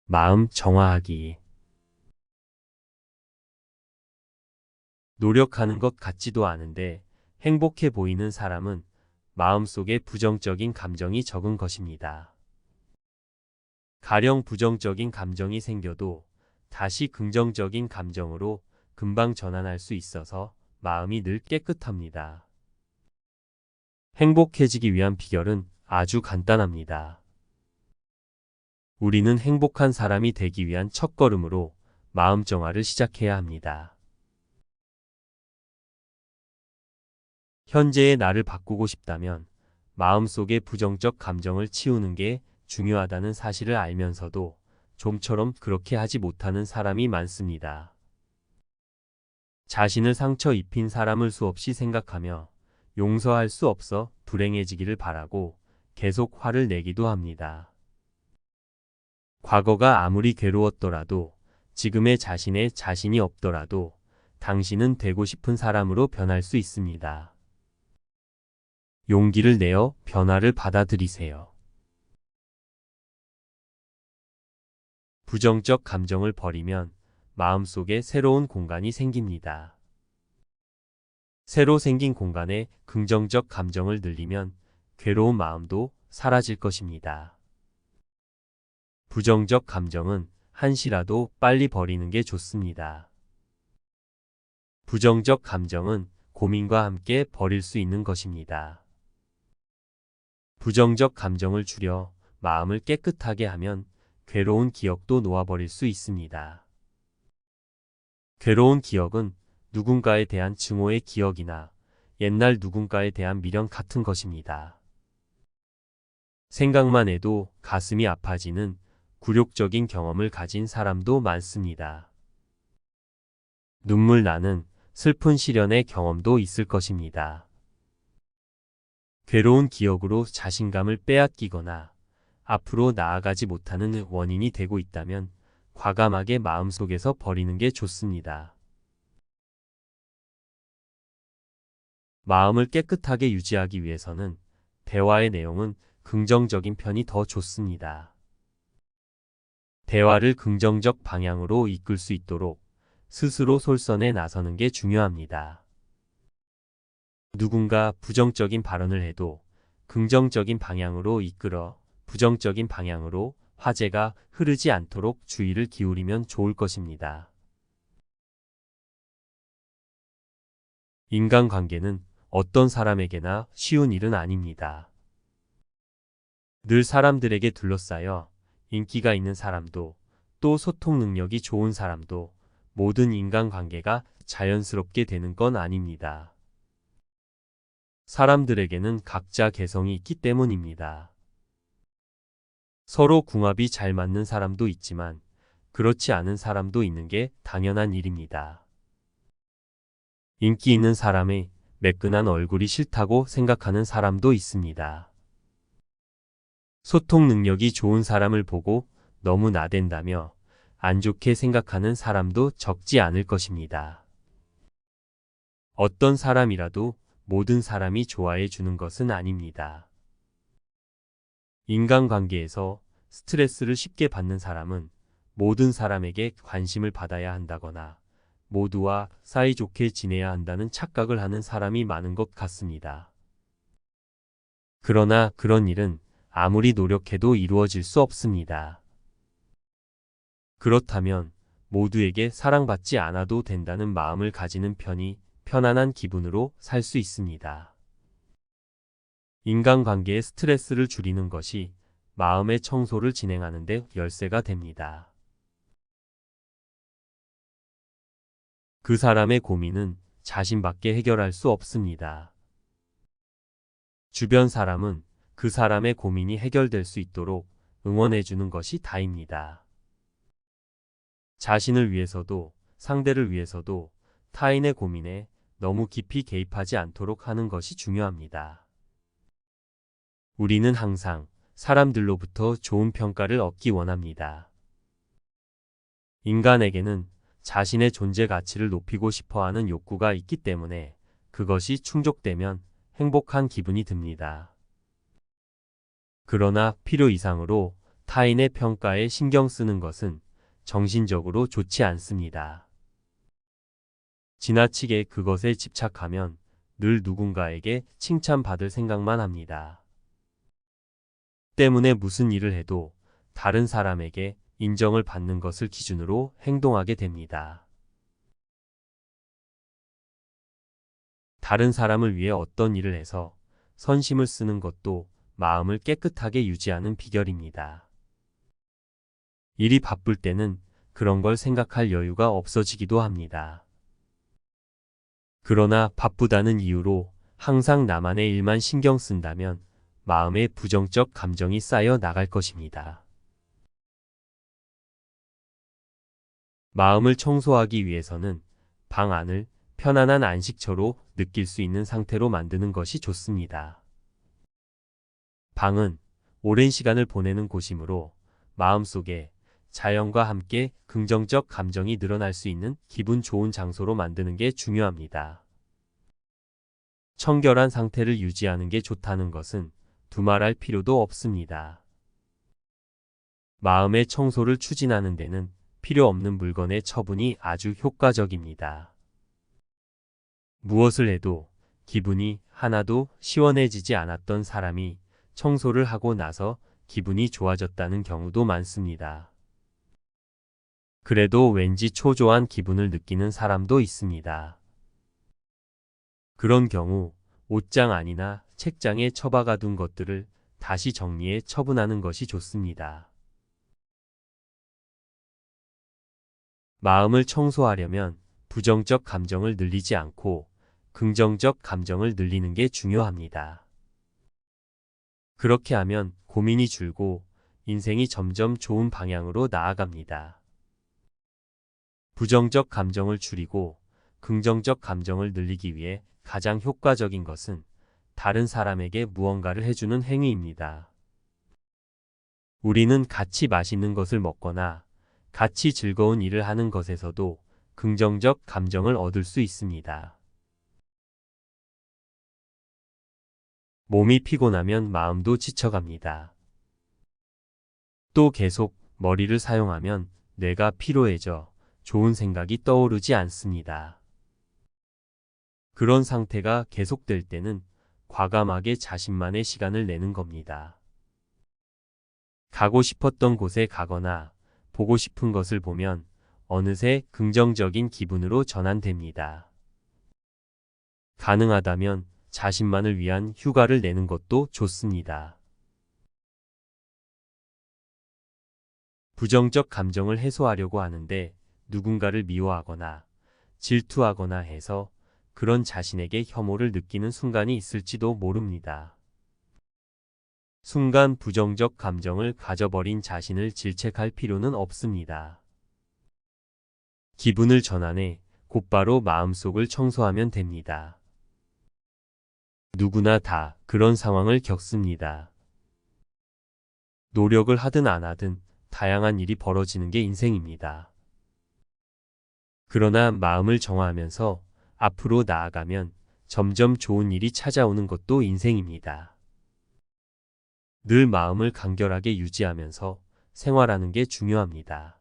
마음 정화하기. 노력하는 것 같지도 않은데 행복해 보이는 사람은 마음속에 부정적인 감정이 적은 것입니다. 가령 부정적인 감정이 생겨도 다시 긍정적인 감정으로 금방 전환할 수 있어서 마음이 늘 깨끗합니다. 행복해지기 위한 비결은 아주 간단합니다. 우리는 행복한 사람이 되기 위한 첫걸음으로 마음 정화를 시작해야 합니다. 현재의 나를 바꾸고 싶다면 마음속의 부정적 감정을 치우는 게 중요하다는 사실을 알면서도 좀처럼 그렇게 하지 못하는 사람이 많습니다. 자신을 상처 입힌 사람을 수없이 생각하며 용서할 수 없어 불행해지기를 바라고 계속 화를 내기도 합니다. 과거가 아무리 괴로웠더라도 지금의 자신에 자신이 없더라도 당신은 되고 싶은 사람으로 변할 수 있습니다. 용기를 내어 변화를 받아들이세요. 부정적 감정을 버리면 마음속에 새로운 공간이 생깁니다. 새로 생긴 공간에 긍정적 감정을 늘리면 괴로운 마음도 사라질 것입니다. 부정적 감정은 한시라도 빨리 버리는 게 좋습니다. 부정적 감정은 고민과 함께 버릴 수 있는 것입니다. 부정적 감정을 줄여 마음을 깨끗하게 하면 괴로운 기억도 놓아버릴 수 있습니다. 괴로운 기억은 누군가에 대한 증오의 기억이나 옛날 누군가에 대한 미련 같은 것입니다. 생각만 해도 가슴이 아파지는 굴욕적인 경험을 가진 사람도 많습니다. 눈물 나는 슬픈 시련의 경험도 있을 것입니다. 괴로운 기억으로 자신감을 빼앗기거나 앞으로 나아가지 못하는 원인이 되고 있다면 과감하게 마음속에서 버리는 게 좋습니다. 마음을 깨끗하게 유지하기 위해서는 대화의 내용은 긍정적인 편이 더 좋습니다. 대화를 긍정적 방향으로 이끌 수 있도록 스스로 솔선해 나서는 게 중요합니다. 누군가 부정적인 발언을 해도 긍정적인 방향으로 이끌어 부정적인 방향으로 화제가 흐르지 않도록 주의를 기울이면 좋을 것입니다. 인간관계는 어떤 사람에게나 쉬운 일은 아닙니다. 늘 사람들에게 둘러싸여 인기가 있는 사람도 또 소통 능력이 좋은 사람도 모든 인간관계가 자연스럽게 되는 건 아닙니다. 사람들에게는 각자 개성이 있기 때문입니다. 서로 궁합이 잘 맞는 사람도 있지만 그렇지 않은 사람도 있는 게 당연한 일입니다. 인기 있는 사람의 매끈한 얼굴이 싫다고 생각하는 사람도 있습니다. 소통 능력이 좋은 사람을 보고 너무 나댄다며 안 좋게 생각하는 사람도 적지 않을 것입니다. 어떤 사람이라도 모든 사람이 좋아해 주는 것은 아닙니다. 인간관계에서 스트레스를 쉽게 받는 사람은 모든 사람에게 관심을 받아야 한다거나 모두와 사이좋게 지내야 한다는 착각을 하는 사람이 많은 것 같습니다. 그러나 그런 일은 아무리 노력해도 이루어질 수 없습니다. 그렇다면 모두에게 사랑받지 않아도 된다는 마음을 가지는 편이 편안한 기분으로 살 수 있습니다. 인간관계의 스트레스를 줄이는 것이 마음의 청소를 진행하는 데 열쇠가 됩니다. 그 사람의 고민은 자신밖에 해결할 수 없습니다. 주변 사람은 그 사람의 고민이 해결될 수 있도록 응원해 주는 것이 다입니다. 자신을 위해서도 상대를 위해서도 타인의 고민에 너무 깊이 개입하지 않도록 하는 것이 중요합니다. 우리는 항상 사람들로부터 좋은 평가를 얻기 원합니다. 인간에게는 자신의 존재 가치를 높이고 싶어 하는 욕구가 있기 때문에 그것이 충족되면 행복한 기분이 듭니다. 그러나 필요 이상으로 타인의 평가에 신경 쓰는 것은 정신적으로 좋지 않습니다. 지나치게 그것에 집착하면 늘 누군가에게 칭찬받을 생각만 합니다. 때문에 무슨 일을 해도 다른 사람에게 인정을 받는 것을 기준으로 행동하게 됩니다. 다른 사람을 위해 어떤 일을 해서 선심을 쓰는 것도 마음을 깨끗하게 유지하는 비결입니다. 일이 바쁠 때는 그런 걸 생각할 여유가 없어지기도 합니다. 그러나 바쁘다는 이유로 항상 나만의 일만 신경 쓴다면 마음에 부정적 감정이 쌓여 나갈 것입니다. 마음을 청소하기 위해서는 방 안을 편안한 안식처로 느낄 수 있는 상태로 만드는 것이 좋습니다. 방은 오랜 시간을 보내는 곳이므로 마음속에 자연과 함께 긍정적 감정이 늘어날 수 있는 기분 좋은 장소로 만드는 게 중요합니다. 청결한 상태를 유지하는 게 좋다는 것은 두말할 필요도 없습니다. 마음의 청소를 추진하는 데는 필요 없는 물건의 처분이 아주 효과적입니다. 무엇을 해도 기분이 하나도 시원해지지 않았던 사람이 청소를 하고 나서 기분이 좋아졌다는 경우도 많습니다. 그래도 왠지 초조한 기분을 느끼는 사람도 있습니다. 그런 경우 옷장 안이나 책장에 처박아 둔 것들을 다시 정리해 처분하는 것이 좋습니다. 마음을 청소하려면 부정적 감정을 늘리지 않고 긍정적 감정을 늘리는 게 중요합니다. 그렇게 하면 고민이 줄고 인생이 점점 좋은 방향으로 나아갑니다. 부정적 감정을 줄이고 긍정적 감정을 늘리기 위해 가장 효과적인 것은 다른 사람에게 무언가를 해주는 행위입니다. 우리는 같이 맛있는 것을 먹거나 같이 즐거운 일을 하는 것에서도 긍정적 감정을 얻을 수 있습니다. 몸이 피곤하면 마음도 지쳐갑니다. 또 계속 머리를 사용하면 뇌가 피로해져 좋은 생각이 떠오르지 않습니다. 그런 상태가 계속될 때는 과감하게 자신만의 시간을 내는 겁니다. 가고 싶었던 곳에 가거나 보고 싶은 것을 보면 어느새 긍정적인 기분으로 전환됩니다. 가능하다면 자신만을 위한 휴가를 내는 것도 좋습니다. 부정적 감정을 해소하려고 하는데 누군가를 미워하거나 질투하거나 해서 그런 자신에게 혐오를 느끼는 순간이 있을지도 모릅니다. 순간 부정적 감정을 가져버린 자신을 질책할 필요는 없습니다. 기분을 전환해 곧바로 마음속을 청소하면 됩니다. 누구나 다 그런 상황을 겪습니다. 노력을 하든 안 하든 다양한 일이 벌어지는 게 인생입니다. 그러나 마음을 정화하면서 앞으로 나아가면 점점 좋은 일이 찾아오는 것도 인생입니다. 늘 마음을 간결하게 유지하면서 생활하는 게 중요합니다.